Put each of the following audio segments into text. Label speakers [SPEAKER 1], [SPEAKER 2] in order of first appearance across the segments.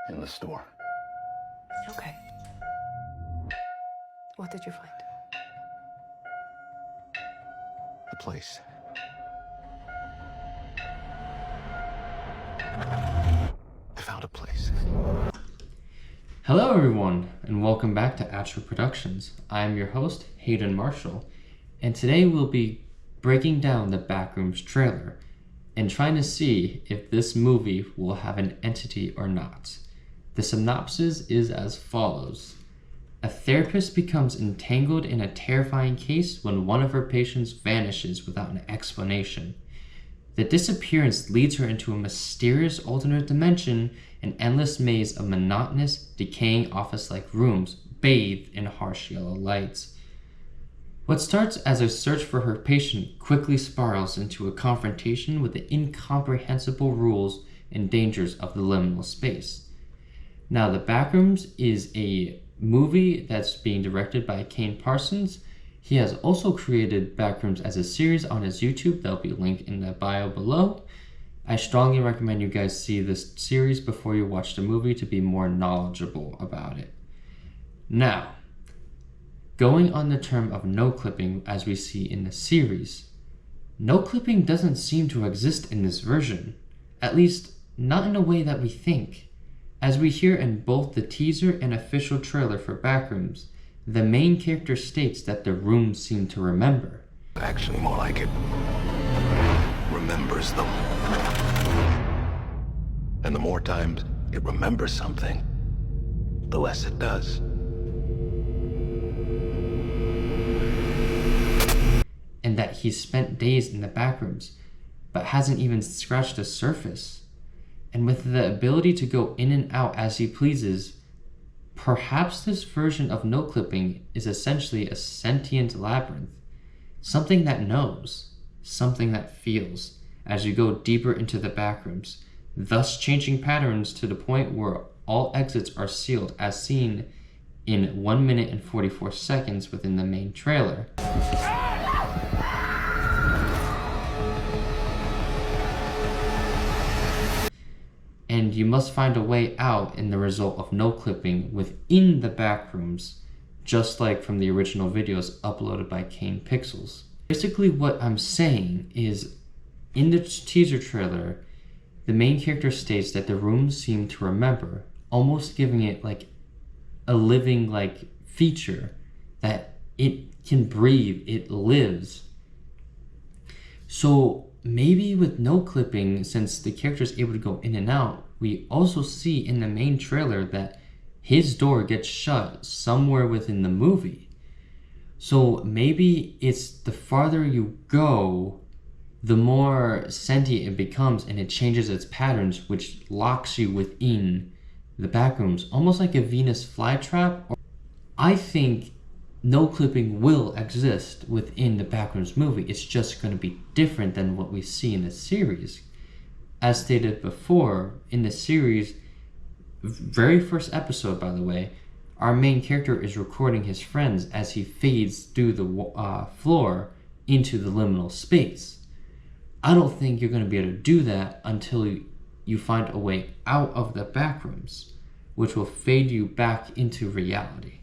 [SPEAKER 1] in the store.
[SPEAKER 2] Okay. What did you find?
[SPEAKER 1] The place. I found a place.
[SPEAKER 3] Hello everyone, and welcome back to ATRO Productions. I am your host, Hayden Marshall, and today we'll be breaking down the Backrooms trailer and trying to see if this movie will have an entity or not. The synopsis is as follows. A therapist becomes entangled in a terrifying case when one of her patients vanishes without an explanation. The disappearance leads her into a mysterious alternate dimension, an endless maze of monotonous, decaying office-like rooms bathed in harsh yellow lights. What starts as a search for her patient quickly spirals into a confrontation with the incomprehensible rules and dangers of the liminal space. Now, The Backrooms is a movie that's being directed by Kane Parsons. He has also created Backrooms as a series on his YouTube that'll be linked in the bio below. I strongly recommend you guys see this series before you watch the movie to be more knowledgeable about it. Now, going on the term of no clipping as we see in the series, no clipping doesn't seem to exist in this version, at least not in a way that we think. As we hear in both the teaser and official trailer for Backrooms, the main character states that the room seem to remember.
[SPEAKER 1] Actually, more like it remembers them. And the more times it remembers something, the less it does.
[SPEAKER 3] And that he's spent days in the Backrooms, but hasn't even scratched the surface. And with the ability to go in and out as he pleases, perhaps this version of no clipping is essentially a sentient labyrinth. Something that knows, something that feels, as you go deeper into the Backrooms, thus changing patterns to the point where all exits are sealed as seen in 1 minute and 44 seconds within the main trailer. And you must find a way out in the result of no clipping within the Backrooms, just like from the original videos uploaded by Kane Pixels. Basically what I'm saying is, in the teaser trailer, the main character states that the rooms seem to remember, almost giving it like a living feature, that it can breathe, it lives. So maybe with no clipping, since the character is able to go in and out, we also see in the main trailer that his door gets shut somewhere within the movie. So maybe it's the farther you go, the more sentient it becomes, and it changes its patterns, which locks you within the Backrooms, almost like a Venus flytrap. I think no clipping will exist within the Backrooms movie. It's just going to be different than what we see in the series. As stated before, in the series, very first episode by the way, our main character is recording his friends as he fades through the floor into the liminal space. I don't think you're going to be able to do that until you find a way out of the Backrooms, which will fade you back into reality.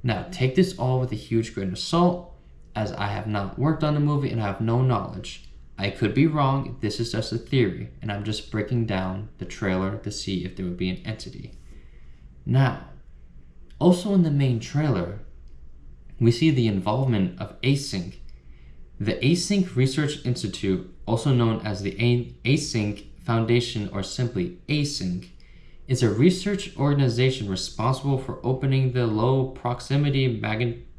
[SPEAKER 3] Now, take this all with a huge grain of salt, as I have not worked on the movie and I have no knowledge. I could be wrong, this is just a theory, and I'm just breaking down the trailer to see if there would be an entity. Now, also in the main trailer, we see the involvement of Async. The Async Research Institute, also known as the Async Foundation or simply Async, is a research organization responsible for opening the low proximity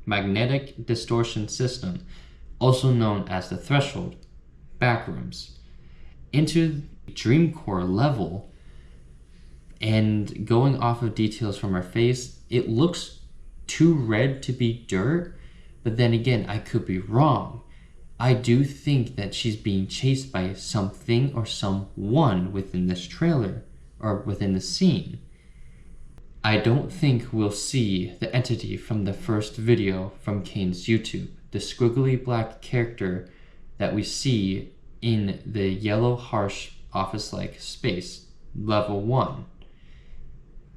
[SPEAKER 3] magnetic distortion system, also known as the Threshold, Backrooms, into the dream core level. And going off of details from her face, it looks too red to be dirt, but then again, I could be wrong. I do think that she's being chased by something or someone within this trailer or within the scene. I don't think we'll see the entity from the first video from Kane's YouTube, the squiggly black character that we see in the yellow harsh office-like space, level 1.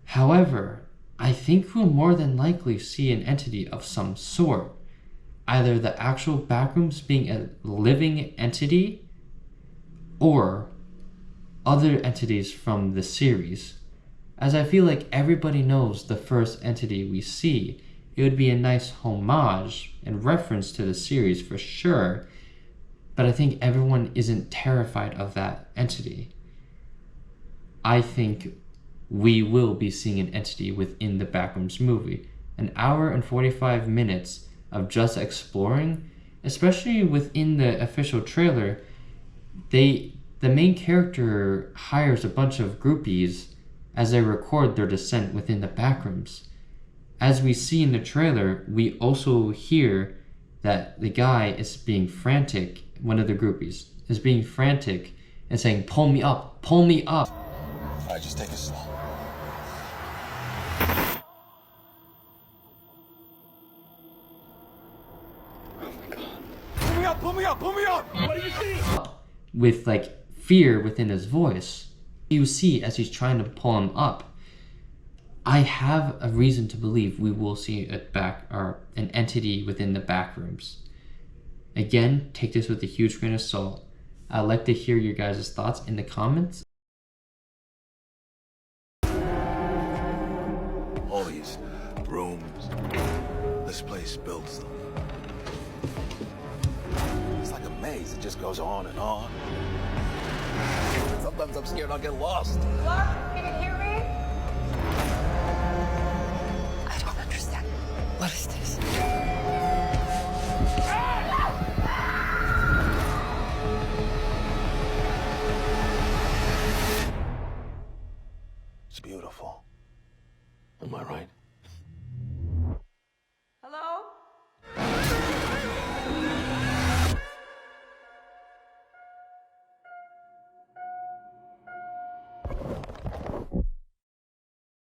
[SPEAKER 3] However, I think we'll more than likely see an entity of some sort. Either the actual Backrooms being a living entity, or other entities from the series. As I feel like everybody knows the first entity we see, it would be a nice homage and reference to the series for sure, but I think everyone isn't terrified of that entity. I think we will be seeing an entity within the Backrooms movie. An hour and 45 minutes of just exploring, especially within the official trailer. The main character hires a bunch of groupies as they record their descent within the Backrooms. As we see in the trailer, we also hear that the guy is being frantic, one of the groupies is being frantic and saying, "Pull me up, pull me up."
[SPEAKER 1] Alright, just take it slow. Pull me up, pull me up, pull me up! What do you see?
[SPEAKER 3] With like fear within his voice. You see as he's trying to pull him up. I have a reason to believe we will see an entity within the Backrooms. Again, take this with a huge grain of salt. I'd like to hear your guys' thoughts in the comments.
[SPEAKER 1] All these rooms, this place builds them. It's like a maze, it just goes on and on. Sometimes I'm scared I'll get lost.
[SPEAKER 2] Hello? Can you hear me? I don't understand. What is this?
[SPEAKER 1] It's beautiful. Am I right?